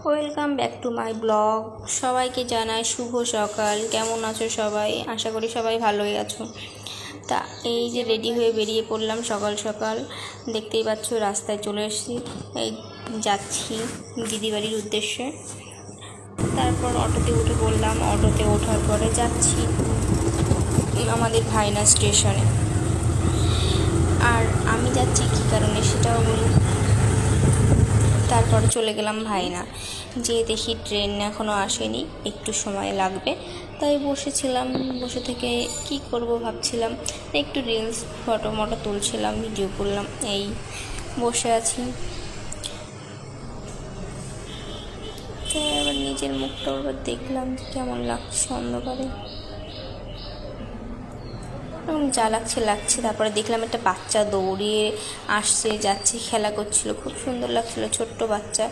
Welcome back to my blog. সবাইকে জানাই শুভ সকাল। কেমন আছো সবাই? আশা করি সবাই ভালোই আছো। তা এই যে রেডি হয়ে বেরিয়ে পড়লাম সকাল সকাল। দেখতেই পাচ্ছ রাস্তায় চলে এসেছি, এই যাচ্ছি দিদিবাড়ির উদ্দেশ্যে। তারপর অটোতে উঠে পড়লাম। অটোতে ওঠার পরে যাচ্ছি আমাদের ভাইনা স্টেশনে। আর আমি যাচ্ছি কী কারণে সেটাও বলি। তারপরে চলে গেলাম ভাইনা, যেয়ে দেখি ট্রেন এখনও আসেনি, একটু সময় লাগবে। তাই বসেছিলাম, বসে থেকে কি করব ভাবছিলাম, একটু রিলস ফটো মটো তুলছিলাম, ভিডিও করলাম, এই বসে আছি। তো এবার নিজের মুখটা ওবার দেখলাম কেমন লাগছে অন্ধকারে, যা লাগছে। তারপরে দেখলাম একটা বাচ্চা দৌড়িয়ে আসছে, যাচ্ছে, খেলা করছিল, খুব সুন্দর লাগছিল, ছোট্ট বাচ্চা।